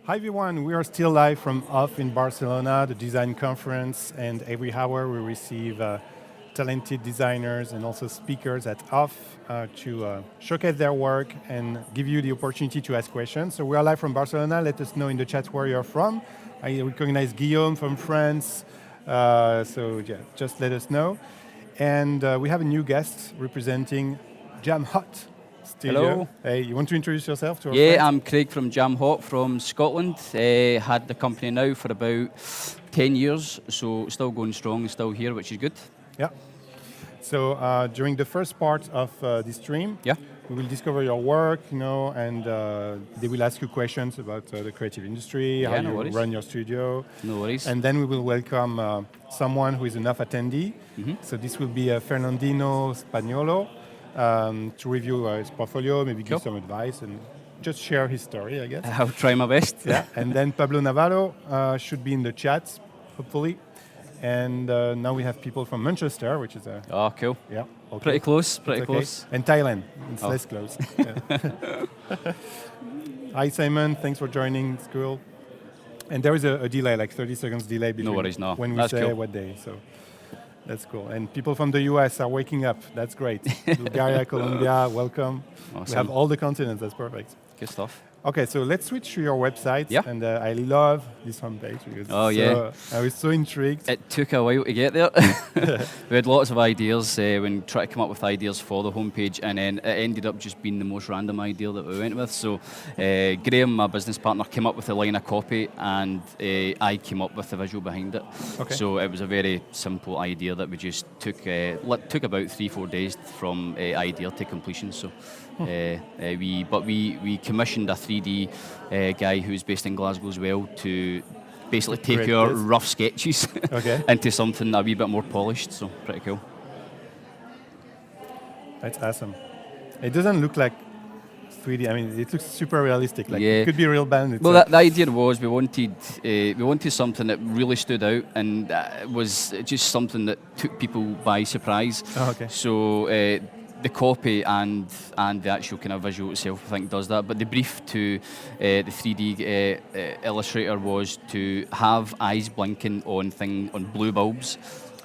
Hi everyone, we are still live from OFFF in Barcelona, the design conference, and every hour we receive talented designers and also speakers at OFFF to showcase their work and give you the opportunity to ask questions. So we are live from Barcelona. Let us know in the chat where you're from. I recognize Guillaume from France, so yeah, just let us know. And we have a new guest representing Jamhot Studio. Hello. Hey, you want to introduce yourself to our Yeah, friends? I'm Craig from Jamhot from Scotland. Had the company now for about 10 years, so still going strong, still here, which is good. Yeah. So during the first part of this stream, Yeah. we will discover your work, and they will ask you questions about the creative industry, Yeah, how no you worries. run your studio. No worries. And then we will welcome someone who is an OFFF attendee. So this will be Ferdinando Spagnolo to review his portfolio, maybe give some advice and just share his story, I guess. I'll try my best. Yeah. And then Pablo Naval should be in the chat, hopefully. And now we have people from Manchester, which is a... Oh, cool. Yeah. Okay. Pretty close, pretty Okay. close. And Thailand, it's less close. Yeah. Hi Simon, thanks for joining, it's cool. And there is a delay, like 30 seconds delay between worries, no. when we That's say cool. what day, so that's cool. And people from the US are waking up, that's great. Bulgaria, Colombia, welcome. Awesome. We have all the continents, that's perfect. Good stuff. Okay, so let's switch to your website. Yeah. And I love this homepage because I was so intrigued. It took a while to get there. We had lots of ideas when trying to come up with ideas for the homepage, and then it ended up just being the most random idea that we went with. So Graham, my business partner, came up with a line of copy, and I came up with the visual behind it. Okay. So it was a very simple idea that we just took about 3-4 days from idea to completion. So. We commissioned a 3D guy who's based in Glasgow as well to basically take our rough sketches into something a wee bit more polished, so pretty cool. That's awesome. It doesn't look like 3D, I mean, it looks super realistic, like it could be a real band. Well, the idea was we wanted something that really stood out, and was just something that took people by surprise. Oh, okay. So the copy and the actual kind of visual itself, I think, does that. But the brief to the 3D illustrator was to have eyes blinking on blue bulbs.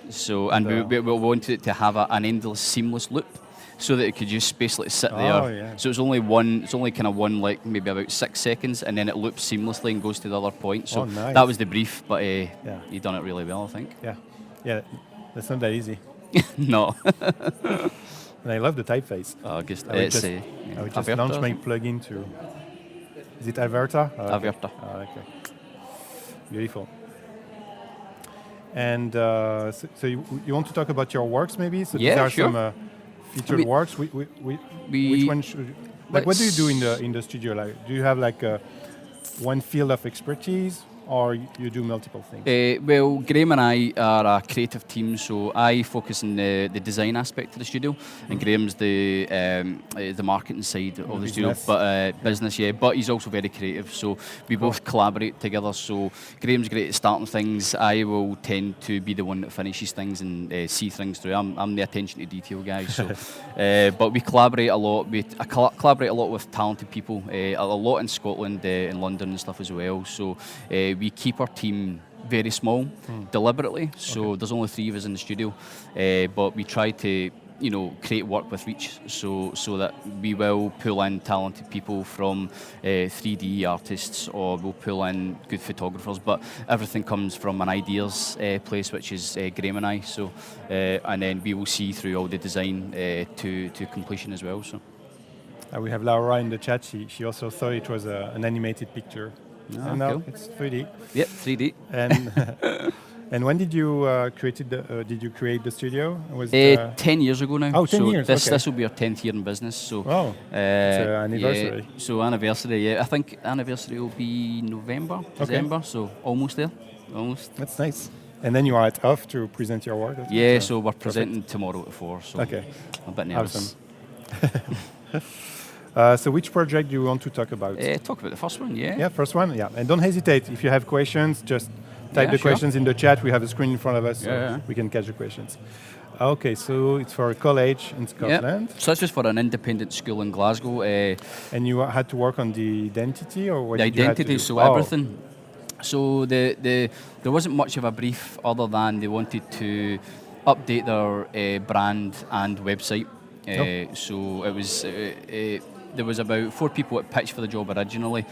So, and we wanted it to have an endless, seamless loop, so that it could just basically sit there. Yeah. So it's only kind of one, like maybe about 6 seconds, and then it loops seamlessly and goes to the other point. So nice. that was the brief, but you done it really well, I think. Yeah, that's not that easy. No. And I love the typeface. I would just Averta, launch my plugin to... Is it Averta? Averta. Okay. Beautiful. And so you want to talk about your works maybe? So yeah, these are sure. some featured works. Which one should... Like, what do you do in the studio? Like, do you have like one field of expertise, or you do multiple things? Well, Graham and I are a creative team, so I focus on the design aspect of the studio, and Graham's the marketing side of the studio, but business, yeah. But he's also very creative, so we both collaborate together. So Graham's great at starting things. I will tend to be the one that finishes things and see things through. I'm the attention to detail guy. So, but we collaborate a lot. I collaborate a lot with talented people, a lot in Scotland, in London and stuff as well. So. We keep our team very small, deliberately. So there's only 3 of us in the studio, but we try to, create work with reach, so that we will pull in talented people from 3D artists, or we'll pull in good photographers. But everything comes from an ideas place, which is Graham and I. So, and then we will see through all the design to completion as well. So. We have Laura in the chat. She also thought it was an animated picture. And now cool. it's 3D. Yep, 3D. And when did you create the studio? Was 10 years ago now. Oh, 10 years. This will be our 10th year in business. So it's an anniversary. Yeah, so anniversary, yeah. I think anniversary will be November, December. So almost there, almost. That's nice. And then you are at OFFF to present your work. Yeah, so we're presenting tomorrow at 4. So I'm a bit nervous. Awesome. So which project do you want to talk about? Talk about the first one, yeah. Yeah, first one, yeah. And don't hesitate. If you have questions, just type the questions in the chat. We have a screen in front of us, so we can catch the questions. Okay, so it's for a college in Scotland. Yep. So this was for an independent school in Glasgow. And you had to work on the identity, or what The did you have to identity, do? so everything. So there wasn't much of a brief other than they wanted to update their brand and website. So it was there was about 4 people that pitched for the job originally,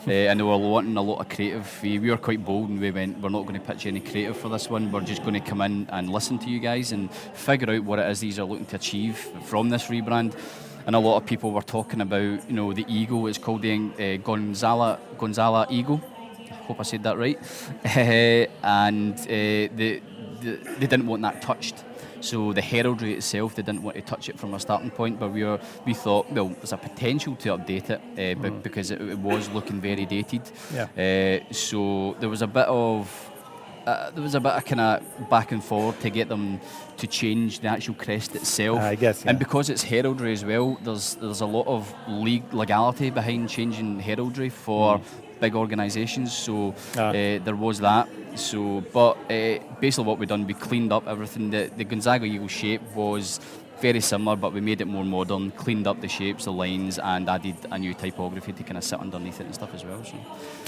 and they were wanting a lot of creative. We were quite bold and we went, we're not going to pitch any creative for this one. We're just going to come in and listen to you guys and figure out what it is these are looking to achieve from this rebrand. And a lot of people were talking about, the ego. It's called the Gonzala ego. I hope I said that right. And they didn't want that touched. So the heraldry itself, they didn't want to touch it from a starting point, but we thought, well, there's a potential to update it because it was looking very dated. Yeah. So there was a bit of kind of back and forth to get them to change the actual crest itself. I guess, yeah. And because it's heraldry as well, there's a lot of legality behind changing heraldry for big organisations. So there was that. So, but basically what we've done, we cleaned up everything. The Gonzaga Eagle shape was very similar, but we made it more modern, cleaned up the shapes, the lines, and added a new typography to kind of sit underneath it and stuff as well. So,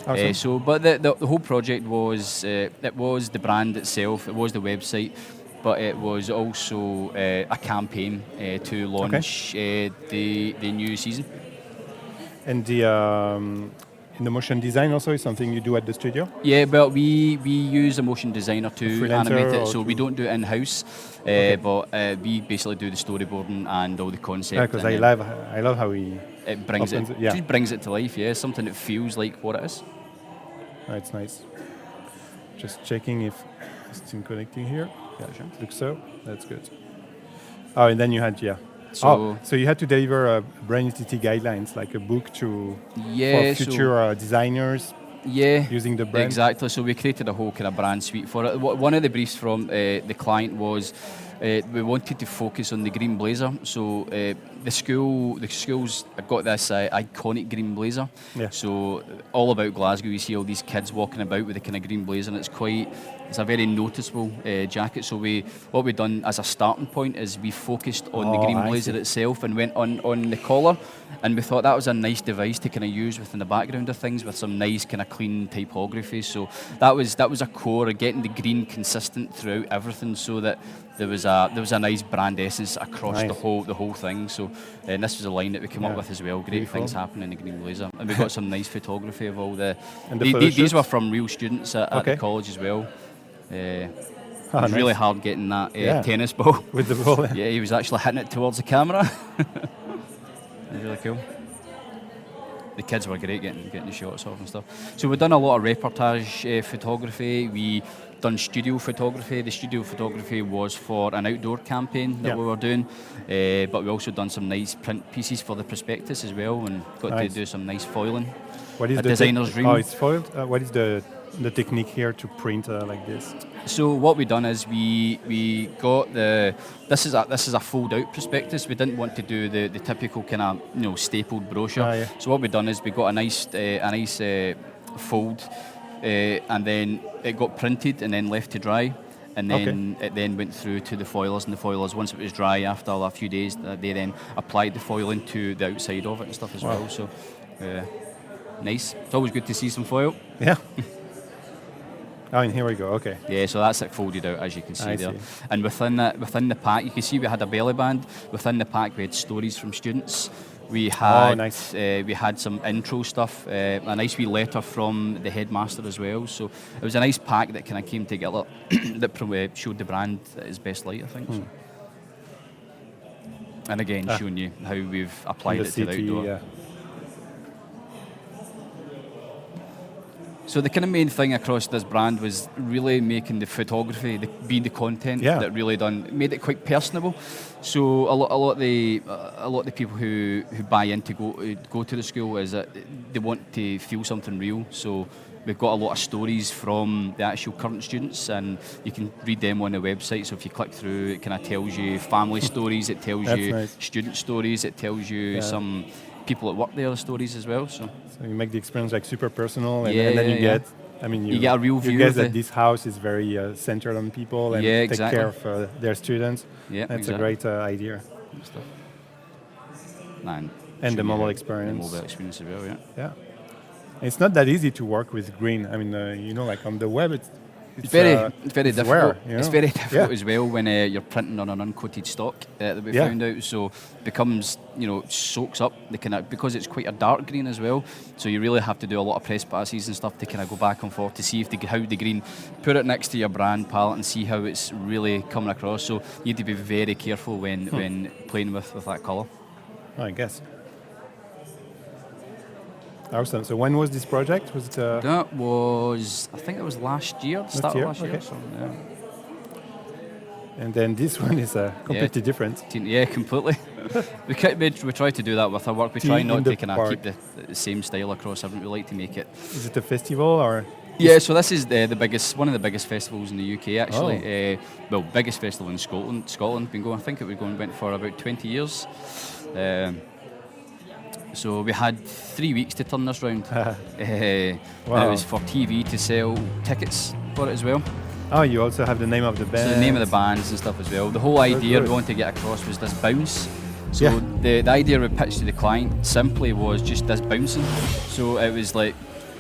awesome. But the whole project was it was the brand itself, it was the website, but it was also a campaign to launch the new season. And the motion design also is something you do at the studio? Yeah, well, we use a motion designer to animate it, so we don't do it in-house, but we basically do the storyboarding and all the concept. Yeah, because I love how it brings it, just brings it to life. Yeah, something that feels like what it is. It's nice. Just checking if it's still connecting here. Yeah, sure. Looks so. That's good. Oh, and then you had So you had to deliver brand identity guidelines, like a book for future designers. Using the brand. Exactly. So we created a whole kind of brand suite for it. One of the briefs from the client was we wanted to focus on the green blazer. So the school's got this iconic green blazer. Yeah. So all about Glasgow, you see all these kids walking about with the kind of green blazer, and it's a very noticeable jacket. So what we've done as a starting point is we focused on the green blazer itself and went on the collar, and we thought that was a nice device to kind of use within the background of things with some nice kind of clean typography. So that was a core of getting the green consistent throughout everything, so that there was a nice brand essence across the whole thing. So and this was a line that we came up with as well. Great Beautiful. Things happen in the green blazer, and we got some nice photography of all these were from real students at the college as well. It was really hard getting that tennis ball. With the ball. Yeah, he was actually hitting it towards the camera. It was really cool. The kids were great getting the shots off and stuff. So we've done a lot of reportage photography. We done studio photography. The studio photography was for an outdoor campaign that we were doing, but we also done some nice print pieces for the prospectus as well, and got to do some nice foiling. What is the designer's dream? Oh, it's foiled. What is the technique here to print like this? So what we done is we got this is a fold out prospectus. We didn't want to do the typical kind of stapled brochure. So what we done is we got a nice fold, and then it got printed and then left to dry, and then it then went through to the foilers, and the foilers, once it was dry after a few days, they then applied the foiling to the outside of it and stuff as well. So nice. It's always good to see some foil. Yeah. Oh, and here we go. Okay. Yeah, so that's it folded out, as you can see there. See. And within the pack, you can see we had a belly band. Within the pack, we had stories from students. We had we had some intro stuff, a nice wee letter from the headmaster as well. So it was a nice pack that kind of came together that showed the brand at its best light, I think. So. And again, showing you how we've applied it to the outdoor. Yeah. So the kind of main thing across this brand was really making the photography, being the content that really made it quite personable. So a lot of the people who buy in to go to the school is that they want to feel something real. So we've got a lot of stories from the actual current students, and you can read them on the website. So if you click through, it kind of tells you family stories, it tells you student stories, it tells you some people that work there stories as well. So you make the experience like super personal, and then you get I mean, you get a real you view guess of that the... this house is very centered on people and Yeah, take exactly. care of their students. Yeah, That's exactly. a great idea. Good stuff. And And show the you mobile the experience. mobile experience as well, yeah. Yeah. It's not that easy to work with green. I mean, like on the web, it's very it's difficult. rare, It's very difficult as well when you're printing on an uncoated stock that we found out. So becomes, soaks up the kind of, because it's quite a dark green as well. So you really have to do a lot of press passes and stuff to kind of go back and forth to see if how the green, put it next to your brand palette and see how it's really coming across. So you need to be very careful when playing with that colour. I guess. Awesome. So when was this project? Was it? That was, I think it was last year, start of last year. Okay. So, yeah. And then this one is completely different. Yeah, completely. we try to do that with our work. We try not to kind of keep the same style across everything. We like to make it. Is it a festival or? Yeah, so this is one of the biggest festivals in the UK actually. Biggest festival in Scotland. Been going. I think went for about 20 years. So we had 3 weeks to turn this round. Wow. It was for TV to sell tickets for it as well. Oh, you also have the name of the band. So the name of the bands and stuff as well. The whole idea we wanted to get across was this bounce. So the idea we pitched to the client simply was just this bouncing. So it was like,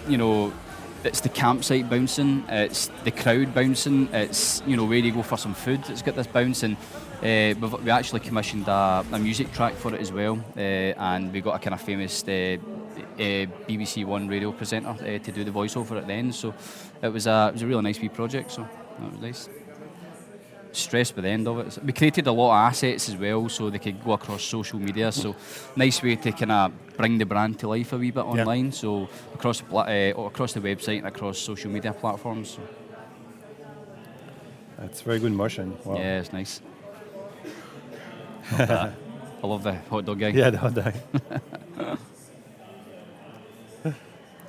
it's the campsite bouncing, it's the crowd bouncing, it's where you go for some food. It's got this bouncing. We actually commissioned a music track for it as well, and we got a kind of famous BBC One radio presenter to do the voiceover at the end. So it was a really nice wee project. So that was nice. Stressed by the end of it. We created a lot of assets as well, so they could go across social media. So nice way to kind of bring the brand to life a wee bit online. So across the website and across social media platforms. So. That's very good motion. Wow. Yeah, it's nice. I love the hot dog guy. Yeah, the hot dog.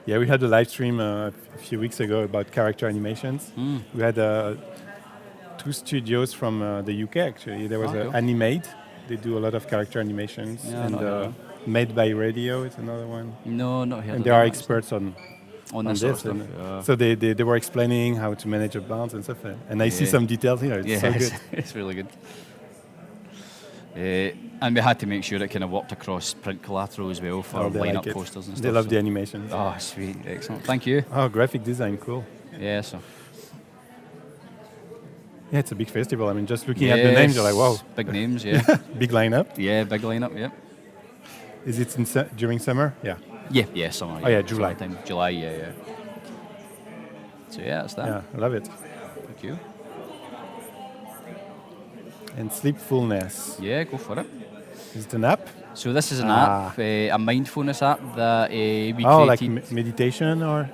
Yeah, we had a live stream a few weeks ago about character animations. We had 2 studios from the UK actually. There was cool. Animate. They do a lot of character animations. Yeah, and Made by Radio is another one. No, not here. And they are experts on this this. sort of stuff. So they were explaining how to manage a bounce and stuff. And I see some details here. It's so good. It's really good. And we had to make sure it kind of worked across print collateral as well for line-up posters and stuff. They love the animations. Oh, sweet. Excellent. Thank you. Oh, graphic design. Cool. Yeah, so. Yeah, it's a big festival. I mean, just looking at the names, you're like, wow. Big names, yeah. Big lineup. Yeah, big lineup, yeah. Is it during summer? Yeah. Yeah, summer. Oh, yeah, July. Time. July, yeah. So, yeah, that's that. Yeah, I love it. Thank you. And sleepfulness. Yeah, go for it. Is it an app? So this is an app, a mindfulness app that we created. Oh, like meditation or?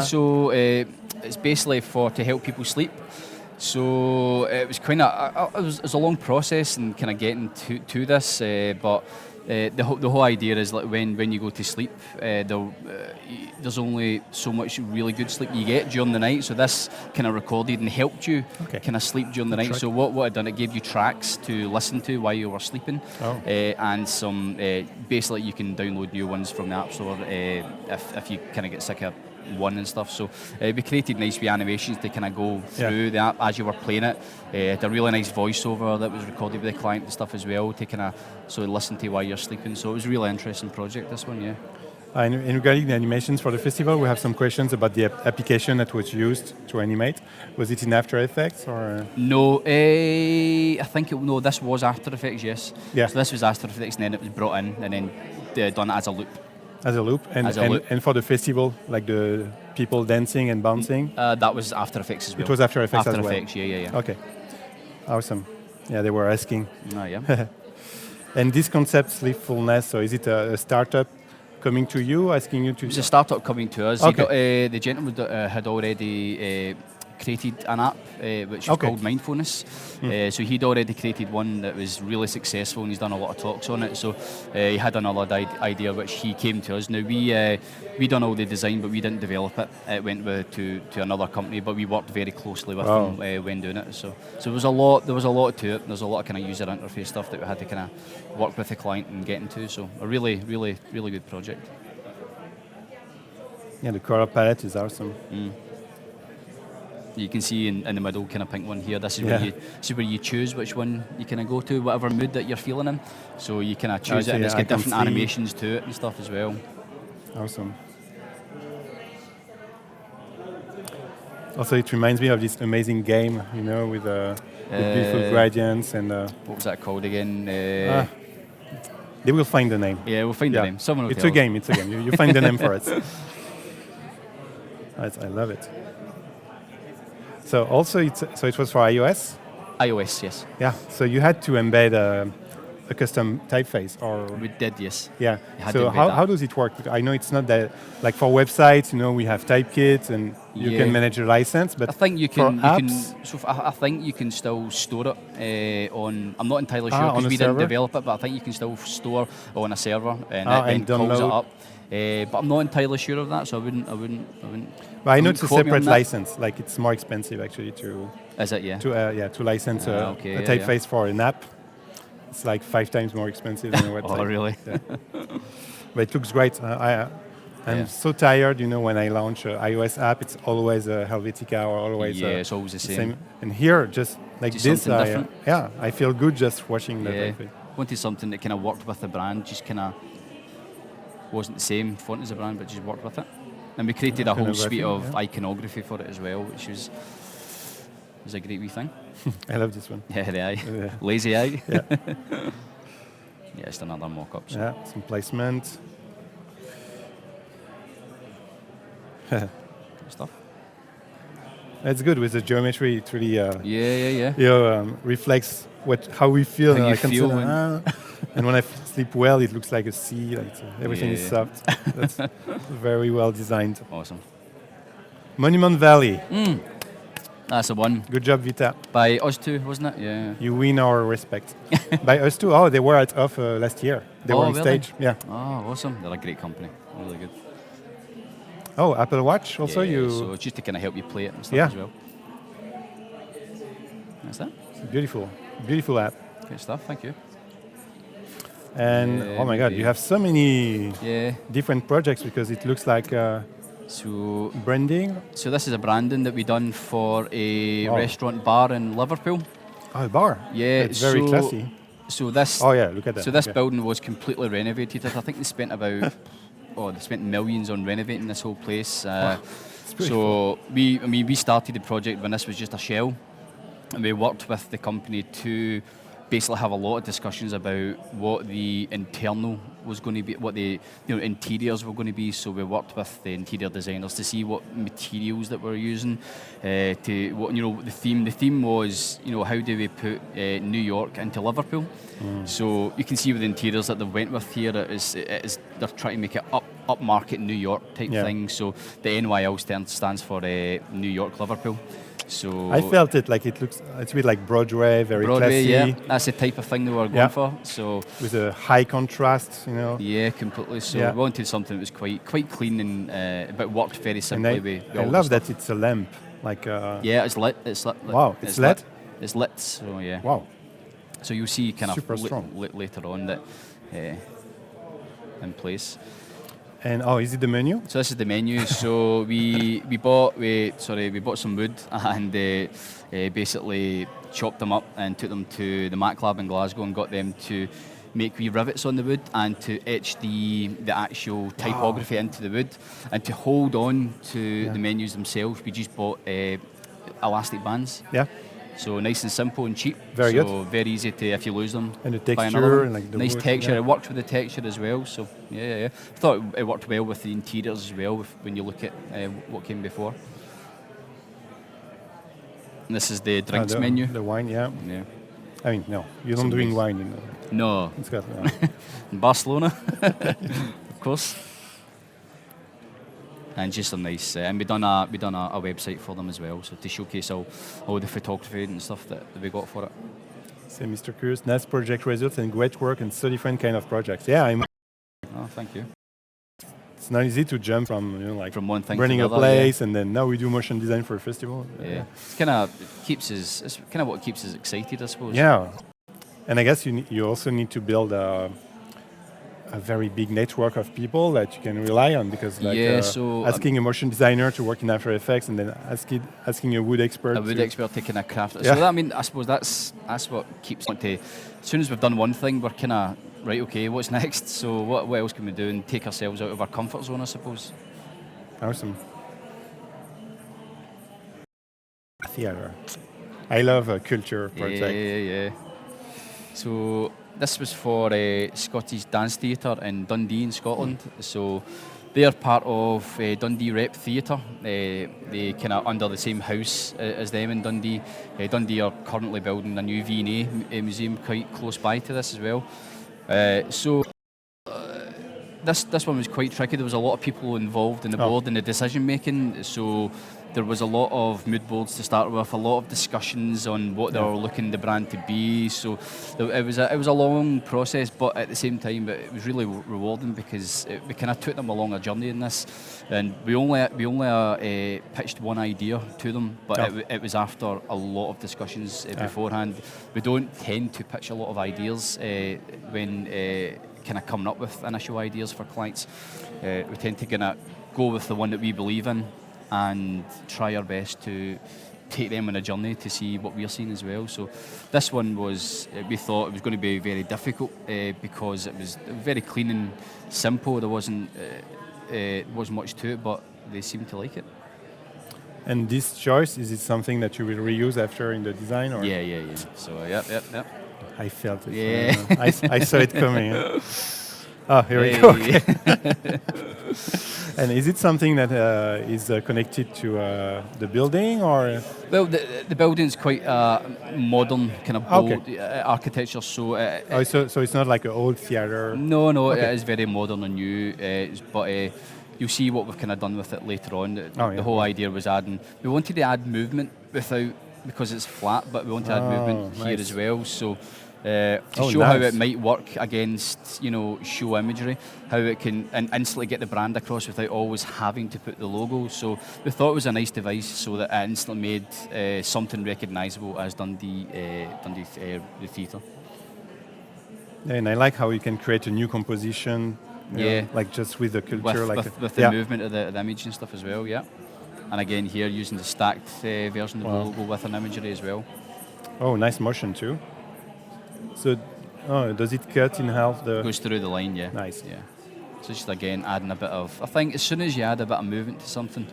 So it's basically to help people sleep. So it was kind of it was a long process and kind of getting to this, but the whole idea is like when you go to sleep, there's only so much really good sleep you get during the night. So this kind of recorded and helped you kind of sleep during the night. So what it done, it gave you tracks to listen to while you were sleeping, and some basically you can download new ones from the App Store if you kind of get sick of one and stuff. So we created nice wee animations to kind of go through the app as you were playing it. Had a really nice voiceover that was recorded with the client and stuff as well to kind of listen to while you're sleeping. So it was a really interesting project, this one, yeah. And regarding the animations for the festival, we have some questions about the application that was used to animate. Was it in After Effects or? No, I think this was After Effects, yes. Yeah. So this was After Effects and then it was brought in and then done as a loop. As a loop? And for the festival, like the people dancing and bouncing? That was After Effects as well. It was After Effects as well? After Effects, yeah. Okay. Awesome. Yeah, they were asking. Oh, yeah. And this concept, sleepfulness, so is it a startup coming to you, asking you to... It was a startup coming to us. Okay. The gentleman had already created an app which was called Mindfulness. So he'd already created one that was really successful and he's done a lot of talks on it. So he had another idea which he came to us. Now we done all the design but we didn't develop it. It went to another company but we worked very closely with them when doing it. So there was a lot to it. There's a lot of kind of user interface stuff that we had to kind of work with the client and get into. So a really, really, really good project. Yeah, the color palette is awesome. You can see in the middle kind of pink one here, this is Yeah. where you choose which one you kind of go to, whatever mood that you're feeling in. So you kind of choose I it, and see, it's I got can different see. animations to it and stuff as well. Awesome. Also, it reminds me of this amazing game, you know, with beautiful gradients and. What was that called again? They will find the name. Yeah, we'll find the name. Someone will It's tell a us. game. It's a game. You find the name for it. I love it. So also, it was for iOS. iOS, yes. Yeah. So you had to embed a custom typeface, or We did, yes. yeah. You had to So embed how, that. how does it work? Because I know it's not that like for websites. You know, we have typekits and you Yeah. can manage the license, but I think you for can. apps, I think you can still store it on. I'm not entirely sure on because a we didn't server? develop it, but I think you can still store on a server and Ah, it and then pulls it download. up. But I'm not entirely sure of that, so I wouldn't. but I know wouldn't it's a quote me on separate that. license. Like it's more expensive actually to Is it? Yeah. to license Okay, a yeah, typeface for an app. It's like 5 times more expensive than a website. Oh, really? Yeah. But it looks great. I'm Yeah. so tired, you know, when I launch an iOS app, it's always a Helvetica or always Yeah, it's always the same. And here, just like Just this, something different. I feel good just watching the Yeah. typeface. Wanted something that kind of worked with the brand, just kind of wasn't the same font as the brand, but just worked with it. And we created a whole suite of Iconography, iconography for it as well, which was a great wee thing. I love this one. Yeah, the eye. Yeah. Lazy eye. Yeah. Yeah, just another mock-up. So. Yeah, some placement. Good stuff. It's good with the geometry. It really Yeah. reflects how we feel. How I you can feel say, when- and when I sleep well, it looks like a sea. Like everything is Yeah. soft. That's very well designed. Awesome. Monument Valley. That's the one. Good job, Vita. By us two, wasn't it? Yeah. You win our respect. By us too. Oh, they were at OFF last year. They were on really? stage. Yeah. Oh, awesome. They're a great company. Really good. Oh, Apple Watch also. Yeah, so it's just to kind of help you play it and stuff Yeah. as well. That's that. Beautiful, beautiful app. Good stuff. Thank you. And Yeah, oh my God, maybe. you have so many Yeah. different projects because it looks like So branding. So this is a branding that we done for a Wow. restaurant bar in Liverpool. Oh, a bar. Yeah, It's very so- classy. So this Oh yeah, look at that. so this Okay. building was completely renovated. I think they spent about they spent millions on renovating this whole place. So we started the project when this was just a shell, and we worked with the company to basically have a lot of discussions about what the internal was going to be, what the interiors were going to be. So we worked with the interior designers to see what materials that we're using. To what the theme. The theme was how do we put New York into Liverpool. So you can see with the interiors that they went with here, it is they're trying to make it upmarket New York type thing. So the NYL stands for New York Liverpool. So I felt it like it's a bit like Broadway, very Broadway, classy. yeah, that's the type of thing they were going for. So with a high contrast, yeah, completely. So Yeah. we wanted something that was quite clean and but worked very And simply. with I all the love stuff. that it's a lamp. Like Yeah, it's lit. Wow, it's lit? It's lit. So yeah. wow, So you'll see kind Super of strong. later on that in place. and is it the menu? So this is the menu. So we bought some wood and basically chopped them up and took them to the Mac Lab in Glasgow and got them to make wee rivets on the wood and to etch the actual typography into the wood and to hold on to the menus themselves. We just bought elastic bands. Yeah, So nice and simple and cheap. Very good. So very easy to, if you lose them. and the buy another texture one. and like the nice wood, texture. yeah. It worked with the texture as well. So yeah. I thought it worked well with the interiors as well when you look at what came before. And this is the drinks the, menu. The wine, yeah. Yeah. I mean, no, you Some don't drink nice- wine in No, Scotland. in Barcelona, of course. And just some nice, and we done a website for them as well, so to showcase all the photography and stuff that we got for it. Say, Mr. Curious, nice project results and great work and so different kind of projects. Yeah, Oh, thank you. it's not easy to jump from like From one thing running to a another. place and then now we do motion design for a festival. Yeah. It's kind of it's kind of what keeps us excited, I suppose. Yeah, and I guess you also need to build a a very big network of people that you can rely on, because asking a motion designer to work in After Effects and then asking a wood expert. A wood expert to kind of craft it. Yeah. So that, I mean, I suppose that's what keeps on to. As soon as we've done one thing, we're kind of right. Okay, what's next? So what else can we do and take ourselves out of our comfort zone, I suppose. Awesome. Theater. I love a culture project. Yeah. So this was for Scottish Dance Theatre in Dundee in Scotland. So they're part of Dundee Rep Theatre. They kind of under the same house as them in Dundee. Dundee are currently building a new V&A museum quite close by to this as well. This one was quite tricky. There was a lot of people involved in the board and the decision making. So there was a lot of mood boards to start with, a lot of discussions on what they were looking the brand to be. So it was a long process, but at the same time it was really rewarding, because we kind of took them along a journey in this, and we only pitched one idea to them, but it was after a lot of discussions beforehand. We don't tend to pitch a lot of ideas when kind of coming up with initial ideas for clients. We tend to kind of go with the one that we believe in and try our best to take them on a journey to see what we're seeing as well. So this one was, we thought it was going to be very difficult because it was very clean and simple. There wasn't much to it, but they seemed to like it. And this choice, is it something that you will reuse after in the design? Or? Yeah. So yep. I felt it. Yeah. I saw it coming. Oh, here we go. Okay. And is it something that is connected to the building, or? Well, the building's quite modern, kind of bold architecture. So it's not like an old theatre. No, it is very modern and new. But you'll see what we've kind of done with it later on. The whole idea was we wanted to add movement because it's flat, but we wanted to add movement here as well. So. To show how it might work against, show imagery, how it can instantly get the brand across without always having to put the logo. So we thought it was a nice device, so that it instantly made something recognisable as Dundee the theatre. And I like how you can create a new composition, like just with the culture, with the movement of the image and stuff as well. Yeah, and again here using the stacked version of the logo with an imagery as well. Oh, nice motion too. So, does it cut in half? Goes through the line, yeah. Nice. Yeah. So just again adding a bit of. I think as soon as you add a bit of movement to something,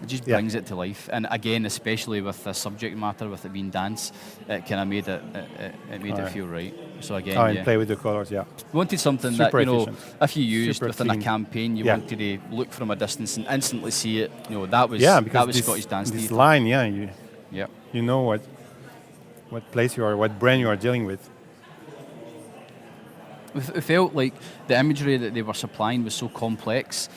it just brings it to life. And again, especially with the subject matter, with it being dance, it kind of made it feel right. So again, and play with the colors, We wanted something super that efficient. If you used within a campaign, you wanted to look from a distance and instantly see it. That was Scottish Dance This Theatre. line, you know what place you are, what brand you are dealing with. It felt like the imagery that they were supplying was so complex.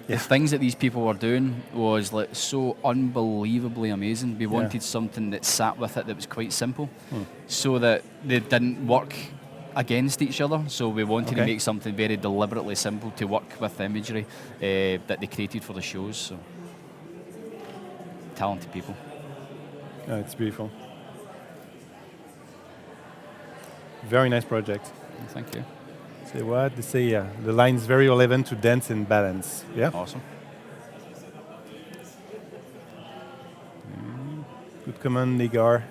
The things that these people were doing was like so unbelievably amazing. We wanted something that sat with it that was quite simple, so that they didn't work against each other. So we wanted to make something very deliberately simple to work with the imagery that they created for the shows. So talented people. It's beautiful. Very nice project. Thank you. Say what? They say, the line is very relevant to dance and balance. Yeah? Awesome. Good comment, Ligar.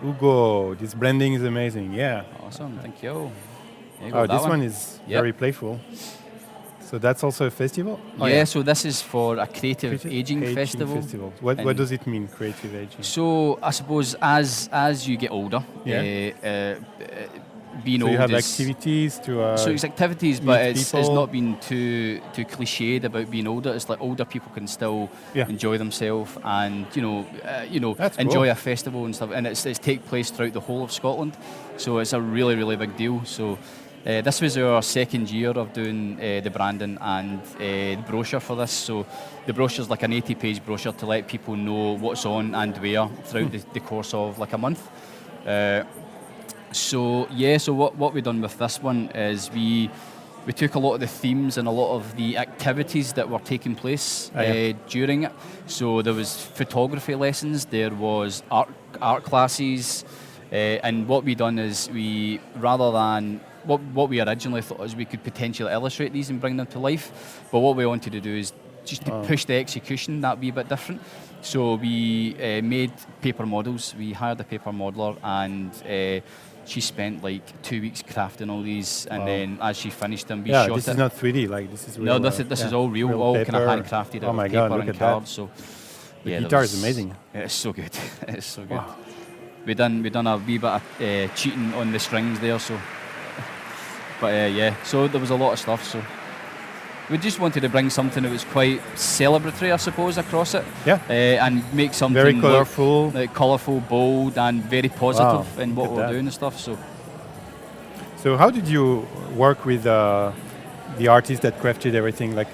Hugo, this blending is amazing. Yeah. Awesome. Thank you. This one is very playful. So that's also a festival? So this is for a creative aging festival. What does it mean, creative aging? So I suppose as you get older, being old, you have activities to. So it's activities, but it's not been too cliched about being older. It's like older people can still enjoy themselves and enjoy a festival and stuff. And it's take place throughout the whole of Scotland, so it's a really, really big deal. So. This was our second year of doing the branding and the brochure for this. So the brochure is like an 80-page brochure to let people know what's on and where throughout the course of like a month. So what we've done with this one is we took a lot of the themes and a lot of the activities that were taking place during it. So there was photography lessons, there was art classes, and what we done is rather than what we originally thought is we could potentially illustrate these and bring them to life, but what we wanted to do is just to push the execution that wee bit different. So we made paper models. We hired a paper modeler, and she spent like 2 weeks crafting all these, and then as she finished them, we shot it. This is not 3D, like this is real. No, this is all real all kind of handcrafted out of paper and card. So the guitar is amazing. It's so good. It's so good. Wow. We done a wee bit of cheating on the strings there, so. But yeah, so there was a lot of stuff. So we just wanted to bring something that was quite celebratory, I suppose, across it. Yeah. And make something very colourful, colourful, bold, and very positive in what we're doing and stuff. So how did you work with the artist that crafted everything? Like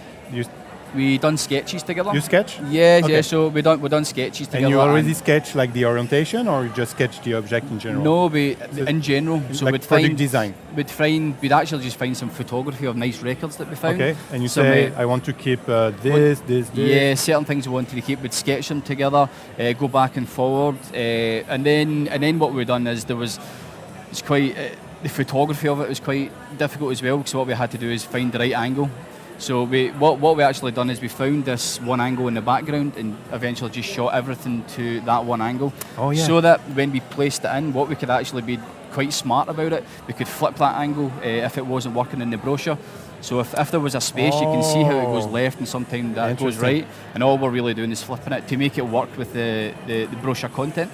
we done sketches together. You sketch? Yeah, okay. Yeah. So we done sketches together. And you already sketch like the orientation, or you just sketch the object in general? No, in general. So like product design. We'd actually just find some photography of nice records that we found. Okay. And you say, I want to keep this. Yeah, certain things we wanted to keep. We'd sketch them together, go back and forward, and then what we've done is it's quite the photography of it was quite difficult as well, because what we had to do is find the right angle. So what we actually done is we found this one angle in the background and eventually just shot everything to that one angle. Oh, yeah. So that when we placed it in, what we could actually be quite smart about it, we could flip that angle if it wasn't working in the brochure. So if there was a space, you can see how it goes left and sometimes that goes right. And all we're really doing is flipping it to make it work with the brochure content.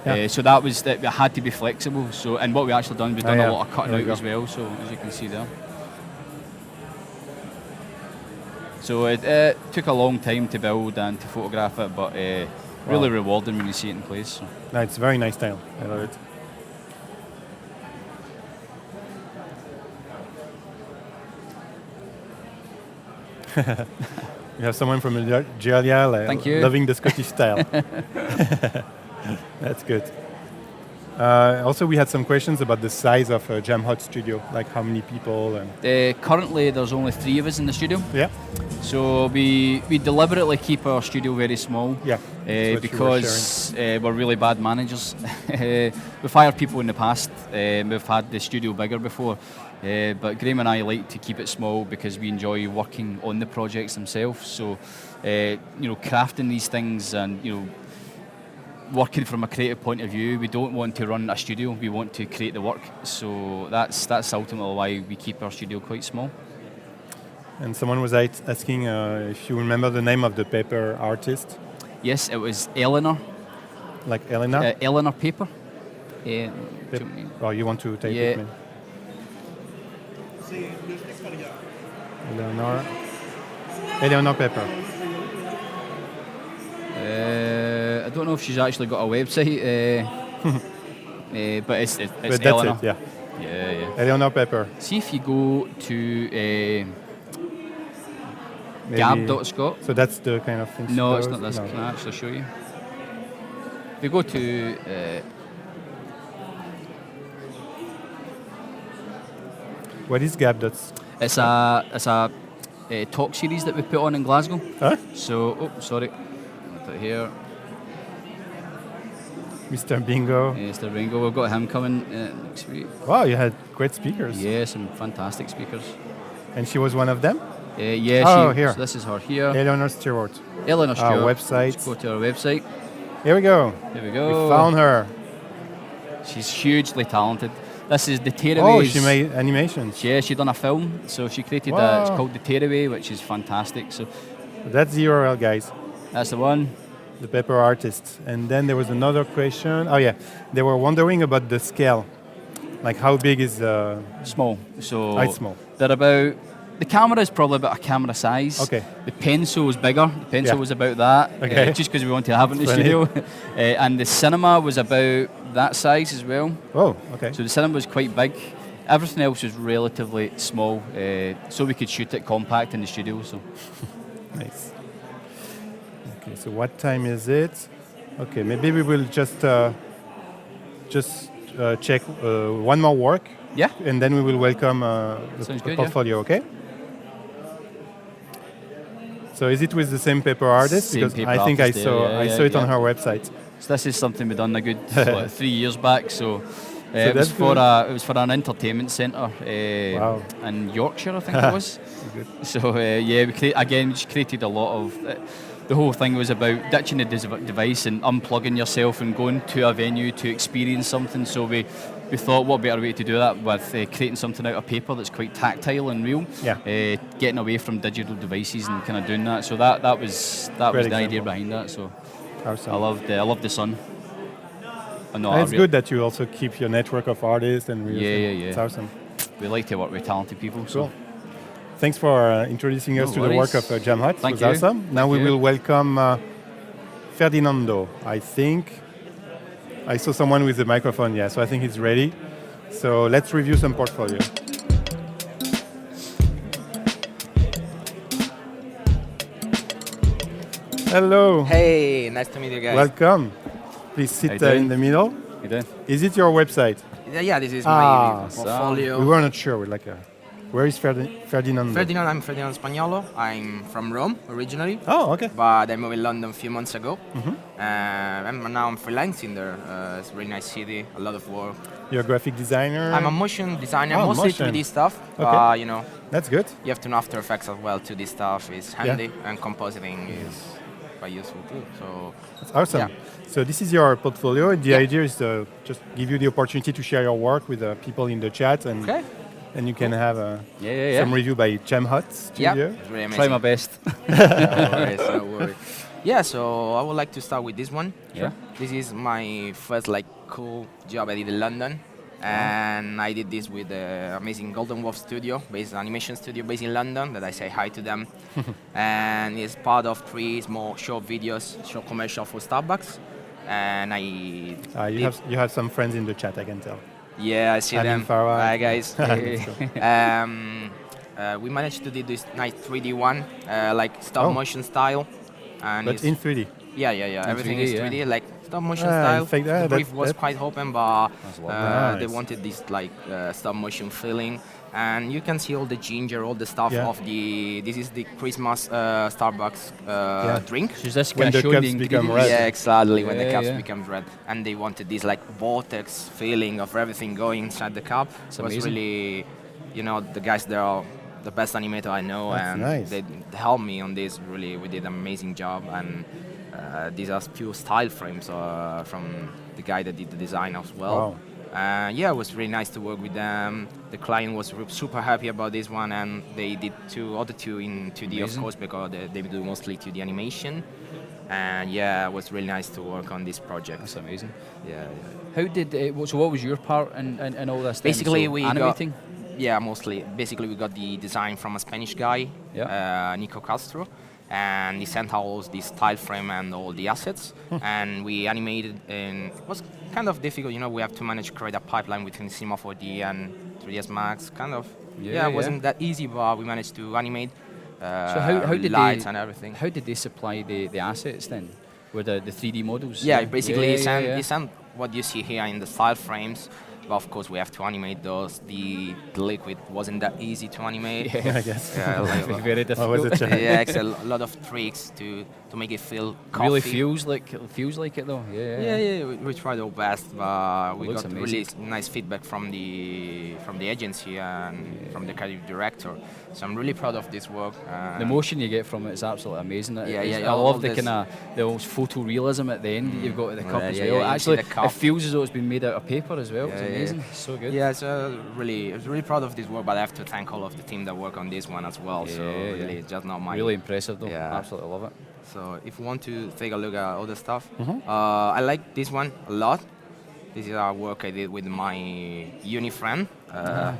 Yeah. So that it had to be flexible. So, and what we actually done, we've done a lot of cutting out as well, so as you can see there. So it took a long time to build and to photograph it, but really rewarding when you see it in place. So. No, it's a very nice style. I love it. We have someone from Algeria loving the Scottish style. That's good. Also, we had some questions about the size of a Jamhot studio, like how many people. And currently, there's only 3 of us in the studio. Yeah. So we deliberately keep our studio very small. Yeah. Because we're really bad managers. We've hired people in the past. We've had the studio bigger before. But Graham and I like to keep it small because we enjoy working on the projects themselves. So, crafting these things and working from a creative point of view, we don't want to run a studio. We want to create the work. So that's ultimately why we keep our studio quite small. And someone was asking if you remember the name of the paper artist. Yes, it was Eleanor. Like Eleanor? Eleanor Paper. Oh, you want to take it? Eleanor Paper. I don't know if she's actually got a website, but it's but Eleanor. That's it, Yeah. Eleanor Paper. See if you go to gab.scot. So that's the kind of thing. No, it's not this. No. Can I actually show you? If you go to what is Gab? It's a talk series that we put on in Glasgow. Huh? So, sorry, I'll put it here. Mr. Bingo. Mr. Bingo, we've got him coming next week. Wow, you had great speakers. Yeah, some fantastic speakers. And she was one of them? Yeah, here. So this is her here. Eleanor Stewart. Eleanor Stewart. Our website. Let's go to our website. Here we go. Here we go. We found her. She's hugely talented. This is the Tearaways. Oh, she made animations. Yeah, she done a film. So she created it's called the Tearaway, which is fantastic. So that's the URL, guys. That's the one. The paper artist. And then there was another question. Oh, yeah. They were wondering about the scale. Like how big is the... Small. So it's small. They're about... The camera is probably about a camera size. Okay. The pencil is bigger. The pencil was about that. Okay. Just because we want to have it in the studio. And the cinema was about that size as well. Oh, okay. So the cinema was quite big. Everything else was relatively small. So we could shoot it compact in the studio. So. Nice. Okay, so what time is it? Okay, maybe we will just check one more work. Yeah. And then we will welcome the portfolio, okay? So is it with the same paper artist? Same because paper I think artist I saw it on her website. So this is something we've done a good 3 years back. So It was that's for good. it was for an entertainment centre Wow. in Yorkshire, I think it was. Good. So yeah, we just created a lot of. The whole thing was about ditching the device and unplugging yourself and going to a venue to experience something. So we thought, what better way to do that with creating something out of paper that's quite tactile and real. Yeah. Getting away from digital devices and kind of doing that. So that was Great the idea example. behind that. So Awesome. I loved the sun. No, And it's good that you also keep your network of artists and Yeah. It's awesome. We like to work with talented people. So. Cool. Thanks for introducing us No to the work worries. of Jamhot. It Thank was you. awesome. Now Thank we you. will welcome Ferdinando. I think I saw someone with the microphone. Yeah, so I think he's ready. So let's review some portfolio. Hello. Hey, nice to meet you guys. Welcome. Please sit How you doing? in the middle. You doing? Is it your website? Yeah, this is Ah, my portfolio. We were not sure. We're like, where is Ferdinando? I'm Ferdinando Spagnolo. I'm from Rome originally, Oh, okay. but I moved in London a few months ago. Mm-hmm. And now I'm freelancing there. It's a really nice city, a lot of work. You're a graphic designer. I'm a motion designer, Oh, mostly motion. 3D stuff. Okay. You know, That's good. you have to know After Effects as well. 2D stuff is handy, and compositing is quite useful too. So That's awesome. Yeah. So this is your portfolio. And the Yeah. idea is to just give you the opportunity to share your work with people in the chat, and okay, and you can have Yeah. some review by Jamhot yeah, Studio. it's really amazing. Try my best. No worries, no worries. Yeah, so I would like to start with this one. Yeah. This is my first like cool job I did in London, and I did this with the amazing Golden Wolf studio, animation studio based in London. That I say hi to them, and it's part of 3 small short videos, short commercial for Starbucks, and You have some friends in the chat, I can tell. yeah, I see Amin them. Farah. Hi guys. Let's go. We managed to do this nice 3D one, like stop Oh. motion style, and But it's in 3D. Yeah. Everything 3D, is yeah. 3D, like stop motion Ah, style. in fact, The brief that- was that- quite open, but Nice. they wanted this like stop motion feeling, and you can see all the ginger, all the stuff Yeah. of the. This is the Christmas Starbucks drink. So is this When kind of the showing cups the become ingredients? red. Yeah, exactly. When the Yeah, cups yeah. becomes red, and they wanted this like vortex feeling of everything going inside the cup. It's It was amazing. really, the guys there are the best animator I know, That's and nice. they helped me on this. Really, we did an amazing job, and these are few style frames from the guy that did the design as well. Wow. Yeah, it was really nice to work with them. The client was super happy about this one, and they did other two in 2D, of Amazing. course, because they do mostly 2D animation. And yeah, it was really nice to work on this project. That's amazing. Yeah. How did so? What was your part in all this? then? Basically, So we animating. Yeah, mostly. Basically, we got the design from a Spanish guy, Nico Castro, and he sent out this tile frame and all the assets, and we animated. And it was kind of difficult, we have to manage create a pipeline between Cinema 4D and 3ds Max. Kind of. Yeah, It wasn't that easy, but we managed to animate. So how did lights they and everything? How did they supply the assets then? Were the 3D models? Yeah, basically yeah. he sent what you see here in the style frames. But of course, we have to animate those. The liquid wasn't that easy to animate. Yeah. I guess. Yeah, like, Very What difficult. was it? yeah, it's a lot of tricks to make it feel coffee. Really feels like it though. Yeah, we tried our best, but we Looks got amazing. really nice feedback from the agency and from the creative director. So I'm really proud of this work. The motion you get from it is absolutely amazing. I all love the this- kind of the almost photorealism at the end that you've got at the cup as yeah, well. yeah, you see Actually, the cup. it feels as though it's been made out of paper as well. It's Yeah, yeah. amazing. It's so good. Yeah, I was really proud of this work, but I have to thank all of the team that work on this one as well. So Yeah, really, yeah. it's just not my. Really impressive though. Yeah. Absolutely love it. So if you want to take a look at all the stuff, Mm-hmm. I like this one a lot. This is a work I did with my uni friend,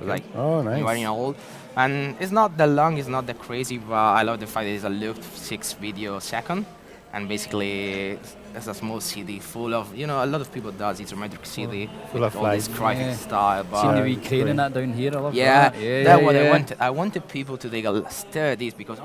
like Oh, nice. you are old. And it's not that long, it's not that crazy, but I love the fact that it's a looped 6 video second. And basically, it's a small CD full of, a lot of people does isometric CD Full with of all this light. graphic Yeah. style. But Seen the Uh, wee crane great. in that down here. I love yeah, that. Yeah, that's yeah, what yeah. I wanted. I wanted people to take a stare at this because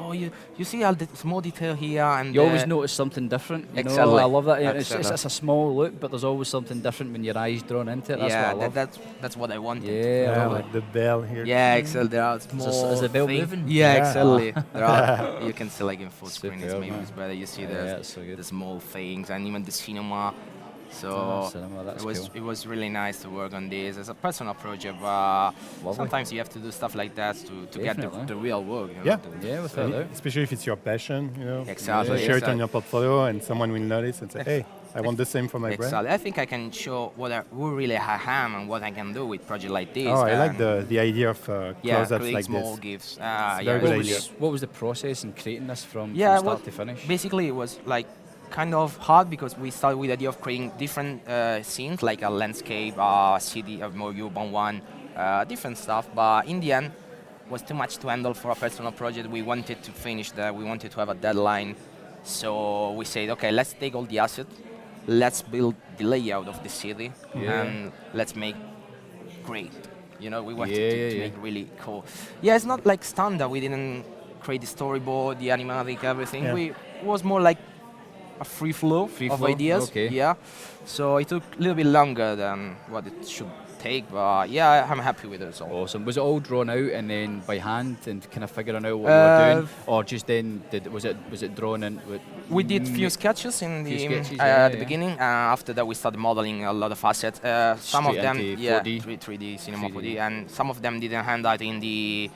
you see all the small detail here and You always notice something different. You know? Exactly. I love that. Yeah, it's Exactly. a small look, but there's always something different when your eyes drawn into it. That's yeah, what I love. that's what I wanted. Yeah, I Yeah, love like it. the bell here. Yeah, exactly. There are small. is the bell things. moving? Yeah, Yeah. exactly. There are, you can see like in full screen. It's Superb, maybe man. it's better. You see Yeah, it's so good. the small things and even the cinema. So cinema, that's cool. it was really nice to work on this as a personal project, but Lovely. sometimes you have to do stuff like that to get Definitely. the real work. You know, Yeah. Yeah, without doubt. Especially if it's your passion, Exactly, You share it on exactly. your portfolio, and someone will notice and say, "Hey, I want the same for my brand." Exactly. I think I can show who really I am and what I can do with project like this. Oh, I like and the idea of yeah, close-ups create like small this. gifts. a Yeah, very it good was- idea. What was the process in creating this from Yeah, start to finish? basically it was like kind of hard because we started with the idea of creating different scenes, like a landscape, city, a more urban one, different stuff. But in the end, was too much to handle for a personal project. We wanted to finish that. We wanted to have a deadline. So we said, okay, let's take all the assets, let's build the layout of the city, and let's make great. We wanted to make really cool. Yeah, it's not like standard. We didn't create the storyboard, the animatic, everything. Yeah. It was more like a free flow of ideas. Okay. Yeah. So it took a little bit longer than what it should take, but yeah, I'm happy with the result. Awesome. Was it all drawn out and then by hand and kind of figuring out what you were doing, or just then was it drawn in? We did few sketches in Few the sketches, at the beginning. After that, we started modeling a lot of assets. Some of Straight them, into yeah, 4D? 3D cinema 3D. 4D, and some of them didn't hand out in the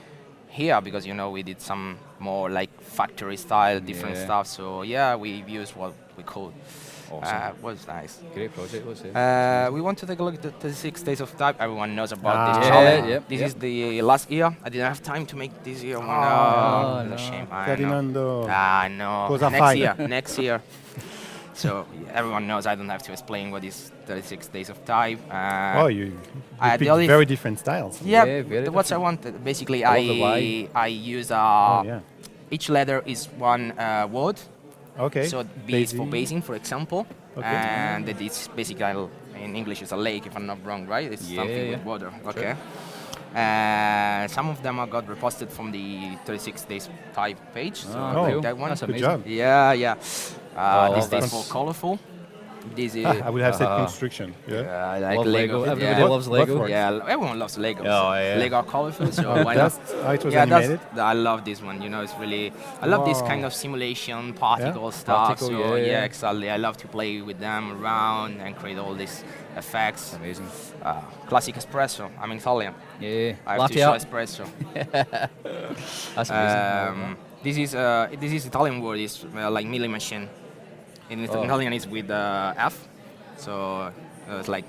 here because we did some more like factory style, different Yeah. stuff. So yeah, we used what we could. Awesome. Was nice. Great project, let's say. We want to take a look at the 6 days of time. Everyone knows about this Ah. challenge. Yeah, This yeah. is the last year. I didn't have time to make this year one. no. No shame. I know. Ferdinando. I know. Cosa Next fai? year. Next year. So everyone knows I don't have to explain what is 36 days of time. Oh, you the picked only very different styles. Yeah, Yeah, very what I wanted. Basically, I love the why. I use Oh, yeah. each letter is one word. Okay. So B is for Daisy. basin, for example, Okay. and it's basically in English it's a lake, if I'm not wrong, right? It's Yeah, something yeah. with water. Okay. Some of them I got reposted from the 36 days type page. So I Oh, like that one. That's Good amazing. job. Yeah, yeah. Oh, This is that's- for colorful. This is I would have said construction. Yeah. I like Love Lego. Lego. Everybody Yeah. loves What Lego. for? Yeah, everyone loves Legos. Oh, yeah. Lego are colorful, so why not? That's how it was Yeah, animated. I love this one. It's really. I love this Wow. kind of simulation, particle stuff. Particle, so yeah. exactly. I love to play with them around and create all these effects. Amazing. Classic espresso. I'm Italian. Yeah. I have Latte to show art. espresso. That's amazing. This is Italian word. It's like milling machine. In Italian, it's with F. So it's like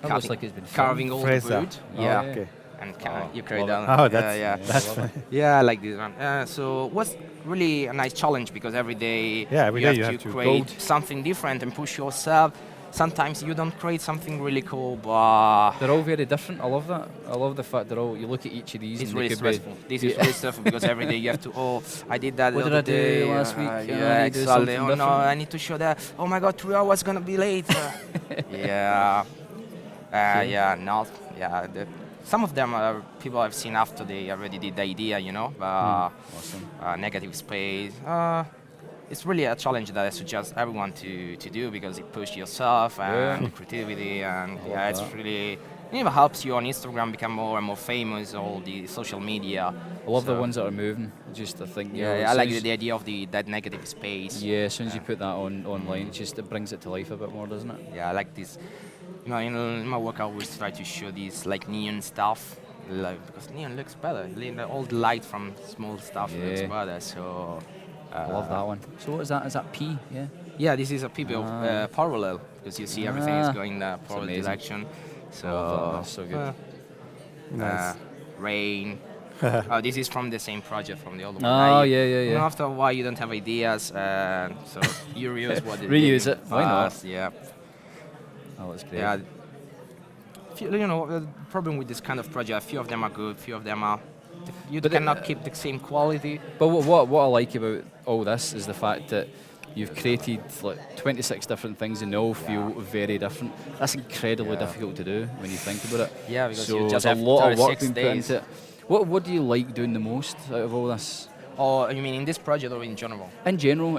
That looks like it's been carving all the Fresa. wood. Oh, Yeah. okay. And Oh, you create love that. Oh, that's yeah. that's fun. Yeah, I like this one. So what's really a nice challenge because every day Every day you have to create code. something different and push yourself. Sometimes you don't create something really cool, but They're all very different. I love that. I love the fact you look at each of these it's and really they could be- stressful. This is really stressful because every day you have to, I did that the What did other I do day. last week? I Yeah, need to do exactly. something Oh no, different. I need to show that. Oh my God, 3 hours gonna be late. Yeah. Not. Yeah. Some of them are people I've seen after they already did the idea, but Awesome. negative space. It's really a challenge that I suggest everyone to do because it pushes yourself and creativity and it's that. really it even helps you on Instagram become more and more famous, all the social media. I love the So, ones that are moving. Just I think. Yeah, as I soon like as- the idea of that negative space. Yeah, as soon as you put that online, it brings it to life a bit more, doesn't it? Yeah, I like this. In my work, I always try to show these like neon stuff, because neon looks better. All the light from small stuff looks Yeah. better. So I love that one. So what is that? Is that P? Yeah. yeah, this is a PBO parallel because you see everything is Ah, going in the parallel amazing. direction. So I love that. That's so good. Nice. Rain. This is from the same project from the other one. Oh, yeah. After a while, you don't have ideas, so you reuse what they Reuse did it, why not? fast, Yeah. Oh, that's great. Yeah. The problem with this kind of project, a few of them are good, few of them are. You But cannot keep the same quality. But what I like about all this is the fact that you've created like 26 different things and they all feel very different. That's incredibly difficult to do when you think about it. Yeah, because so you just there's have a lot of work 36 being put days. into it. What do you like doing the most out of all this? Or you mean in this project or in general? In general,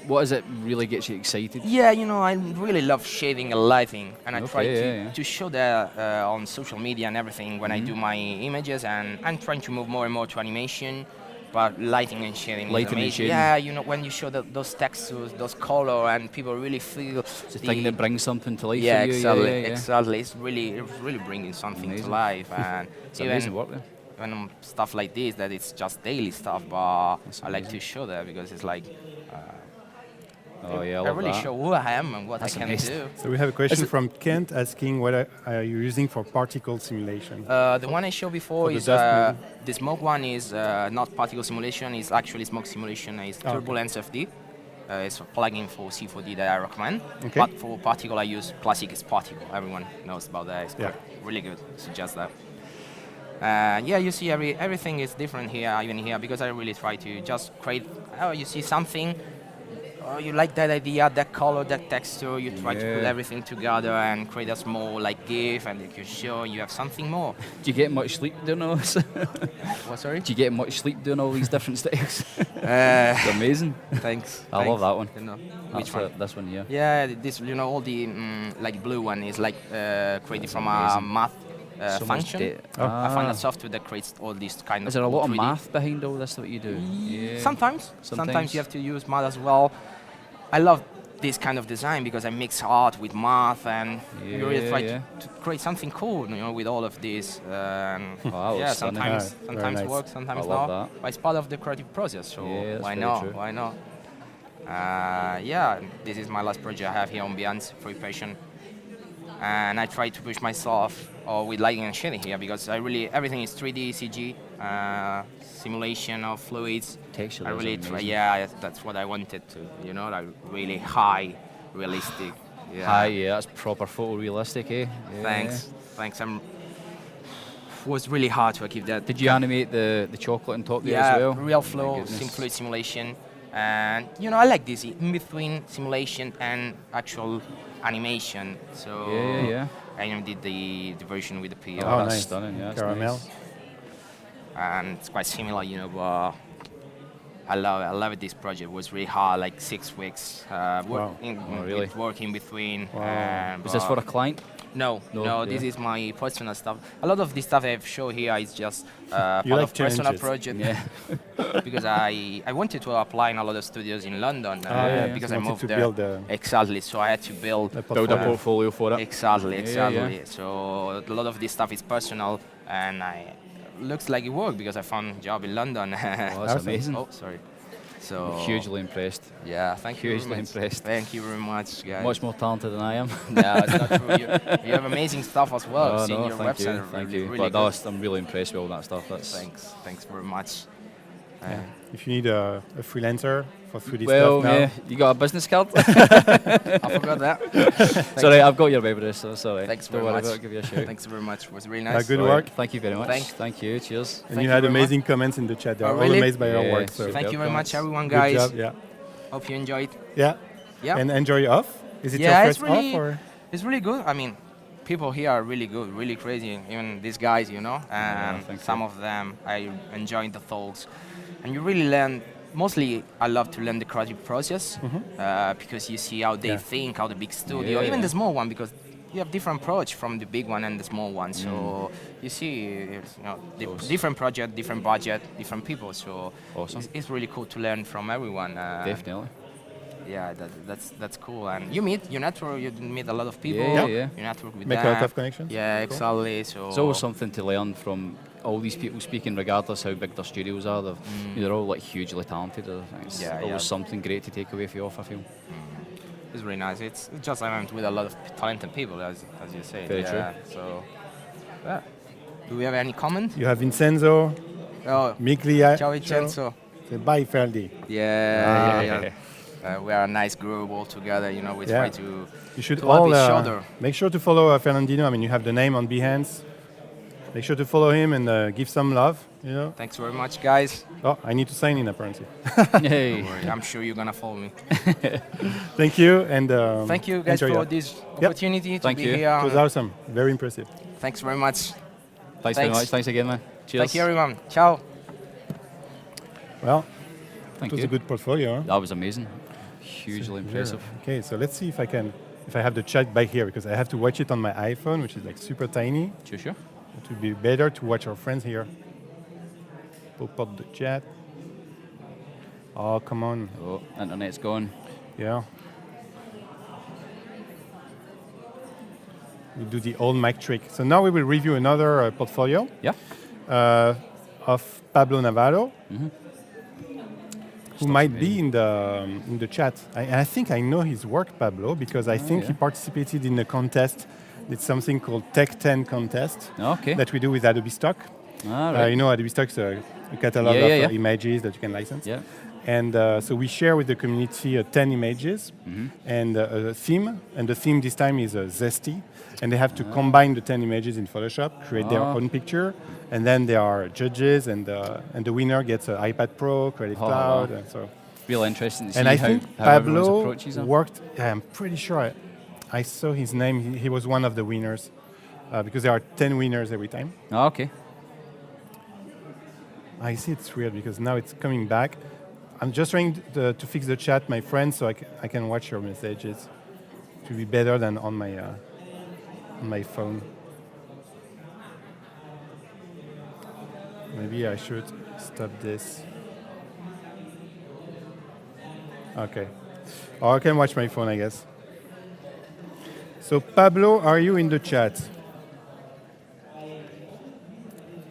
what is it really gets you excited? Yeah, I really love shading and lighting, and I try Okay, to show that on social media and everything when I do my images, and I'm trying to move more and more to animation. But lighting and shading is Lighting and amazing. shading. Yeah, you know, when you show those textures, those color, and people really feel It's the thing that brings something to life yeah, for you. exactly, Yeah. exactly. It's really bringing something Amazing. to life, and It's amazing work there. even stuff like this that it's just daily stuff, but That's I like to amazing. show that because it's like Oh yeah, I I love really that. show who I am and what That's I can amazing. do. So we have a question it- from Kent asking what are you using for particle simulation? The one I showed before For the is dust maybe? the smoke one is not particle simulation, it's actually smoke simulation. It's okay. Turbulence FD. It's a plugin for C4D that I recommend. Okay. But for particle, I use Classic is Particle. Everyone knows about that. It's Yeah. really good. Suggest that. Yeah, you see everything is different here, even here, because I really try to just create. Oh, you see something. Oh, you like that idea, that color, that texture. You try to put Yeah. everything together and create a small like GIF, and you can show you have something more. Do you get much sleep doing all this? What? Sorry. Do you get much sleep doing all these different styles? Uh, It's amazing. thanks. I love that one. You know, That's which one? This one here. Yeah, this all the like blue one is like created from a amazing. math So much function. data. I find Ah. a software that creates all these kind of. Is there a lot of 3D. math behind all this that you do? Yeah. Sometimes Sometimes. you have to use math as well. I love this kind of design because I mix art with math and you really try Yeah, to create something cool, you know, with all of this. that Yeah, looks stunning. sometimes Yeah, very sometimes nice. works, sometimes I love not. that. But it's part of the creative process, so Yeah, that's why very not? true. Why not? Yeah, this is my last project I have here on Behance, Free Passion. And I try to push myself with lighting and shading here because everything is 3D, CG, simulation of fluids. Texture I is really try, amazing. yeah, that's what I wanted to, you know, like really high, realistic. Yeah. Hi, yeah, that's proper photorealistic, eh? Yeah. Thanks. Was really hard to achieve that. Did you animate the chocolate on top there Yeah, as well? real My flow, goodness. fluid simulation, and you know I like this in between simulation and actual animation. So Yeah. I did the version with the PO, Oh, that's nice. stunning, yeah. That's Caramel. nice. and it's quite similar, you know. But I love it. This project was really hard, like 6 weeks. Wow. Oh, really? With work in between. Wow. Is this for a client? No, No, this yeah. is my personal stuff. A lot of the stuff I've shown here is just part like of personal challenges. project. Yeah. Because I wanted to apply in a lot of studios in London yeah. because You I wanted moved to there. build a- Exactly, so I had to build Build a portfolio for it. exactly. yeah. So a lot of this stuff is personal, and looks like it worked because I found a job in London. Oh, that's Awesome. amazing. Oh, sorry. So Hugely impressed. yeah, thank you. very hugely much. impressed. Thank you very much, guys. Much more talented than I am. No, it's not true. You have amazing stuff as well. Oh, Seeing no, your thank website, you, thank you. Really But good. no, I'm really impressed with all that stuff. That's Thanks very much. If you need a freelancer for 3D well, stuff now, yeah. You got a business card? I forgot that. Sorry, I've got your address, so sorry. Thanks Don't very worry much. about it, I'll give you a shout. Thanks very much. It was really nice. good Sorry. work. Thank you very much. Thanks. Thank you. Cheers. and Thank you you had very amazing comments in the chat. They're Oh, all really? amazed by your Yeah, work. So super. Thank you very much, everyone, good guys. job. Yeah. Hope you enjoyed. Yeah. Yeah. And enjoy off. Is it Yeah, your it's first really- off or? It's really good. I mean, people here are really good, really crazy. Even these guys, you know, and thank some you. of them I enjoyed the talks, and you really learn. Mostly, I love to learn the creative process because you see how they Yeah. think, how the big studio, Yeah, even yeah. the small one, because you have different approach from the big one and the small one. So you see, different project, different budget, different people. So Awesome. it's really cool to learn from everyone. Definitely. Yeah, that's cool. And you network, you meet a lot of people. Yeah, yeah. You network with Make a them. lot of connections? Yeah, Cool. exactly. So It's always something to learn from all these people speaking, regardless how big their studios are. They're all like hugely talented. I think it's Yeah, always yeah. something great to take away from you off, I feel. it's really nice. It's just I went with a lot of talented people, as you said. Very yeah. true. So, yeah. Do we have any comment? You have Vincenzo, Oh, Miglia. ciao Vincenzo. Say bye, Ferdi. Yeah. We are a nice group all together. You know, we Yeah. try to. You should To help all each other. make sure to follow Fernandino. I mean, you have the name on Behance. Make sure to follow him and give some love. You know. Thanks very much, guys. Oh, I need to sign in apparently. Hey. Don't worry, I'm sure you're gonna follow me. Thank you and Thank you guys enjoy for that. this Yep. opportunity to Thank be you. here. It was awesome. Very impressive. Thanks very much. Thanks very Thanks. much. Thanks again, man. Cheers. Thank you, everyone. Ciao. Well, Thank it was you. a good portfolio. Huh? That was amazing. Hugely impressive. Okay, so let's see if I have the chat by here because I have to watch it on my iPhone, which is like super tiny. Sure. It would be better to watch our friends here. Pop up the chat. Oh, come on. Oh, internet's gone. Yeah. We do the old mic trick. So now we will review another portfolio Yeah. of Pablo Naval, Mm-hmm. who might be in the chat. I think I know his work, Pablo, because I think he participated in a contest. It's something called Tech 10 contest that we do with Adobe Stock. Right. You know, Adobe Stock is a catalog of images that you can license. Yeah. And so we share with the community 10 images and a theme. And the theme this time is zesty. And they have to combine the 10 images in Photoshop, create their own picture. And then there are judges, and the winner gets an iPad Pro, Creative Cloud. Wow. And so. Real interesting to see And I how think everyone's Pablo approaches are. worked, I'm pretty sure I saw his name. He was one of the winners because there are 10 winners every time. Oh, okay. I see it's weird because now it's coming back. I'm just trying to fix the chat, my friend, so I can watch your messages. It will be better than on my phone. Maybe I should stop this. Okay. Or I can watch my phone, I guess. So Pablo, are you in the chat?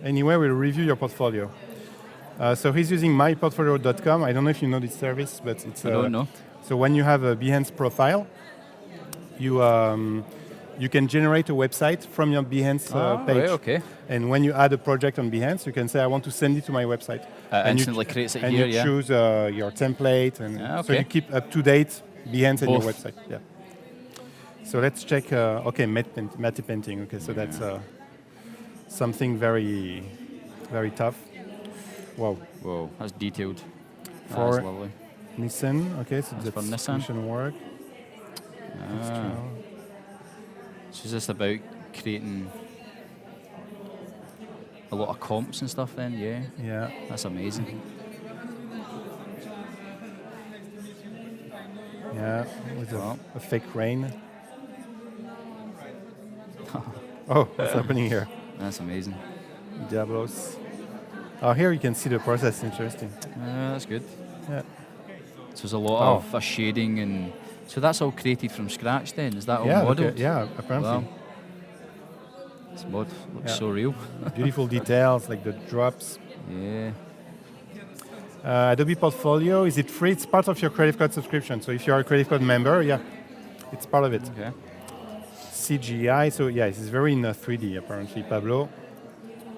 Anyway, we'll review your portfolio. So he's using myportfolio.com. I don't know if you know this service, but it's... I don't know. So when you have a Behance profile, you can generate a website from your Behance page. Right, okay. And when you add a project on Behance, you can say, I want to send it to my website. And instantly creates it and here, you choose your template. And so you keep up-to-date Behance and your website. Yeah. So let's check, matte painting. Okay, so that's something very, very tough. Wow. Whoa, that's detailed. For that's lovely. Nissan, okay, so that's for Nissan. mission work. So is this about creating a lot of comps and stuff then? Yeah. Yeah. That's amazing. Yeah, with a fake rain. Oh, what's happening here? That's amazing. Diablos. Oh, here you can see the process. Interesting. That's good. Yeah. So there's a lot of shading, and so that's all created from scratch then? Is that all modeled? Okay. Yeah, apparently. Wow. This mod looks so real. Beautiful details, like the drops. Yeah. Adobe Portfolio, is it free? It's part of your Creative Cloud subscription. So if you are a Creative Cloud member, it's part of it. Okay. CGI, so yeah, it's very in 3D apparently, Pablo.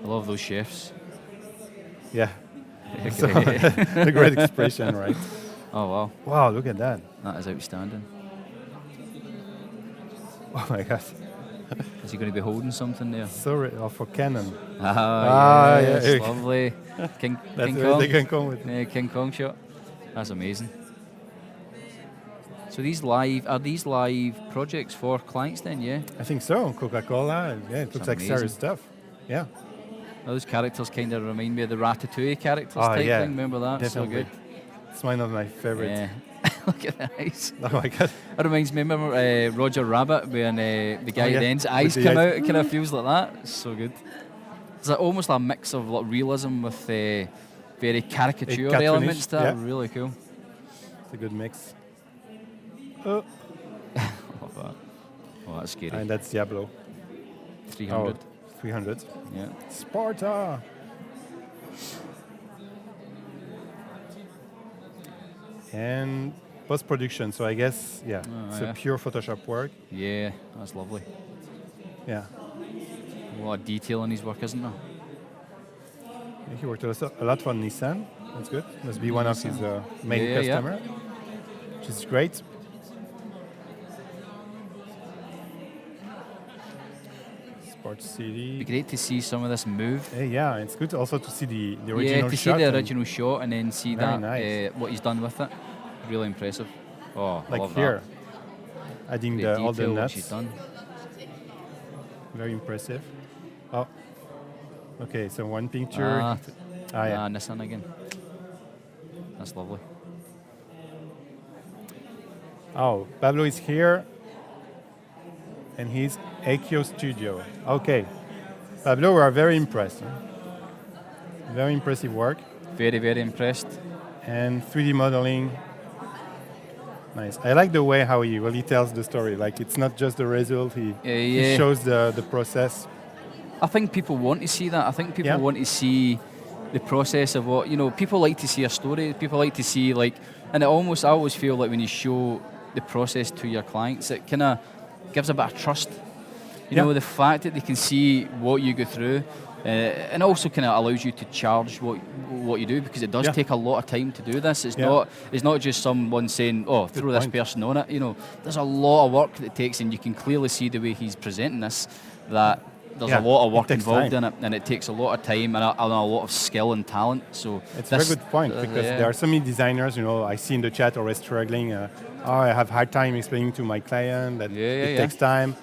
I love those chefs. Yeah. So, the great expression, right? Oh, wow. Wow, look at that. That is outstanding. Oh my God. Is he going to be holding something there? So, for Canon. Yes, lovely. King That's Kong. the King Kong with King Kong shot. That's amazing. So are these live projects for clients then, yeah? I think so. Coca-Cola, it looks like serious stuff. Yeah. Those characters kind of remind me of the Ratatouille characters type thing. Remember that? Definitely. So good. It's one of my favorites. Yeah. Look at the eyes. Oh my God. That reminds me, remember Roger Rabbit when the guy at the end's eyes come out? It kind of feels like that. It's so good. It's almost a mix of realism with very caricature elements to that. Really cool. It's a good mix. Love that. Oh, that's scary. And that's Diablo. 300. 300. Yeah. Sparta. And post-production, so I guess, it's a pure Photoshop work. Yeah, that's lovely. Yeah. A lot of detail in his work, isn't there? He worked a lot for Nissan. That's good. Must be one of his main customer, which is great. Sports City. It'd be great to see some of this move. Yeah, it's good also to see the original shot. Yeah, to see the original shot and then see that nice. what he's done with it. Really impressive. Oh, I love here, that. adding all the nuts. She's done. Very impressive. Oh, okay. So one picture. Nissan again. That's lovely. Oh, Pablo is here, and he's Akio Studio. Okay, Pablo, we are very impressed. Huh? Very impressive work. Very, very impressed. And 3D modeling. Nice. I like the way how he really tells the story. Like it's not just the result. He shows the process. I think people want to see that. I think people want to see the process of what, people like to see a story. People like to see and I always feel like when you show the process to your clients, it kind of gives a bit of trust. The fact that they can see what you go through, and also kind of allows you to charge what you do, because it does take a lot of time to do this. It's not just someone saying, "Oh, throw this person on it." There's a lot of work that it takes, and you can clearly see the way he's presenting this that there's a lot of work involved in it, and it takes a lot of time and a lot of skill and talent. So it's a very good point, because there are so many designers. I see in the chat always struggling. I have hard time explaining to my client that it takes time,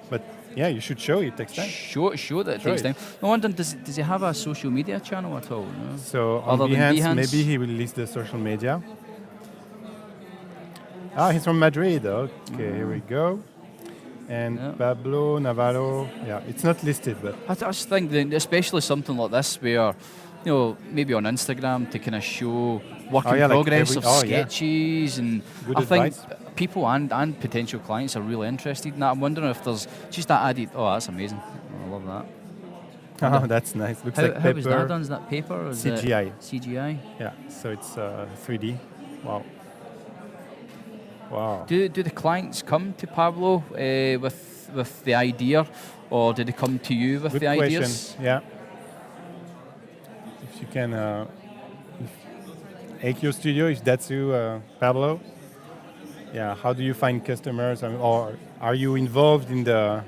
but. Yeah, you should show it takes time. Show that it takes time. I wonder, does he have a social media channel at all? No? So on Behance, maybe he will list the social media. He's from Madrid. Okay, here we go. And Pablo Naval, it's not listed, but I just think that especially something like this, where maybe on Instagram to kind of show work in progress of sketches, and good I advice. think people and potential clients are really interested in that. I'm wondering if there's just that added. Oh, that's amazing! I love that. Oh, that's nice. Looks like paper. How was that done? Is that paper or is CGI? CGI. Yeah, so it's 3D. Wow. Wow. Do the clients come to Pablo with the idea, or do they come to you with Good the question. ideas? Yeah. If you can, AQ Studio, if that's you, Pablo. Yeah. How do you find customers, or are you involved in the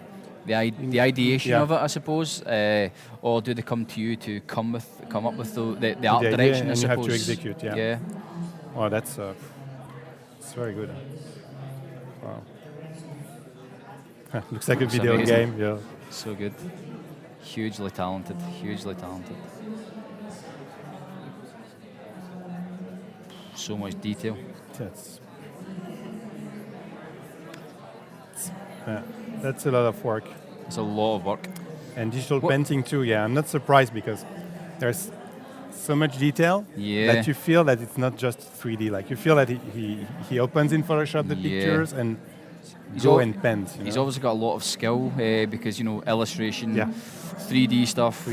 ideation of it, I suppose, or do they come to you to come up with the art direction? And I you have suppose. to execute. Yeah. Oh, that's it's very good. Wow. Looks like a video game. Yeah. So good. Hugely talented. Hugely talented. So much detail. That's a lot of work. It's a lot of work. And digital painting too. Yeah, I'm not surprised, because there's so much detail that you feel that it's not just 3D. Like you feel that he opens in Photoshop the pictures and and pens. He's obviously got a lot of skill, because illustration, 3D stuff,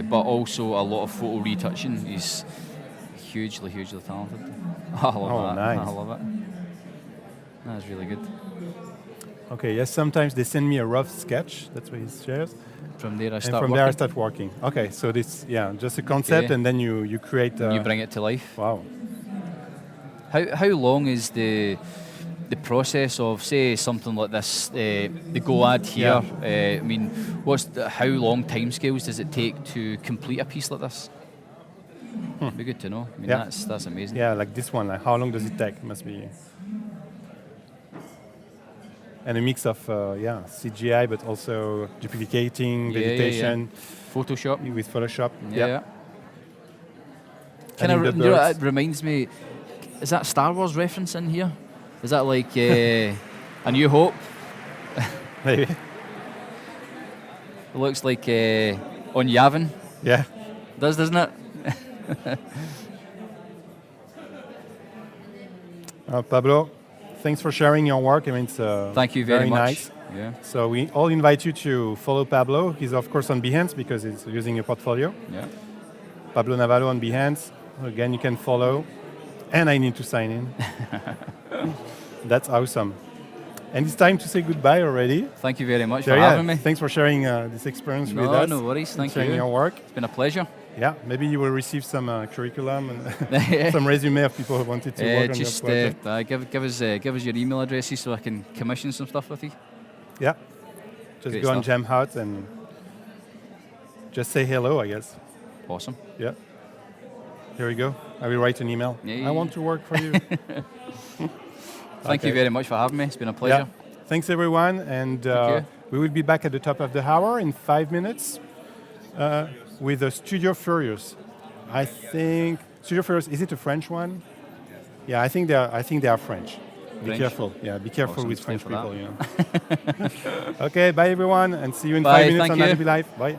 but also a lot of photo retouching. He's hugely talented. I love that. Nice. I love it. That's really good. Okay, yes, sometimes they send me a rough sketch. That's what he shares. From there I start and from working. there I start working. Okay, so this, just a concept, and then you create... you bring it to life. Wow. How long is the process of, say, something like this, the Go ad here? I mean, how long timescales does it take to complete a piece like this? It'd be good to know. I mean, that's amazing. Yeah, like this one. Like how long does it take? It must be... And a mix of CGI, but also duplicating, vegetation. Photoshop. With Photoshop. Yeah. It reminds me, is that Star Wars reference in here? Is that like A New Hope? Maybe. It looks like on Yavin. Yeah. Doesn't it? Pablo, thanks for sharing your work. I mean, it's thank you very much. Nice. Yeah. So we all invite you to follow Pablo. He's of course on Behance because he's using a portfolio. Yeah. Pablo Naval on Behance. Again, you can follow. And I need to sign in. That's awesome. And it's time to say goodbye already. Thank you very much for having me. Thanks for sharing this experience with us. No worries. Thank you. Sharing your work. It's been a pleasure. Yeah, maybe you will receive some curriculum and some resume of people who wanted to work on your project. Give us your email addresses so I can commission some stuff with you. Yeah, just Great go on stuff. Jamhot and just say hello, I guess. Awesome. Yeah. Here we go. I will write an email. Yeah. I want to work for you. Thank you very much for having me. It's been a pleasure. Yeah. Thanks, everyone. And we will be back at the top of the hour in 5 minutes with the Studio Furious. I think Studio Furious, is it a French one? Yeah, I think they are French. Be careful. Yeah, be careful Awesome. with French Thanks for people. You know. Okay, bye everyone, and see you in Bye, 5 minutes thank on you. Adobe Live. Bye.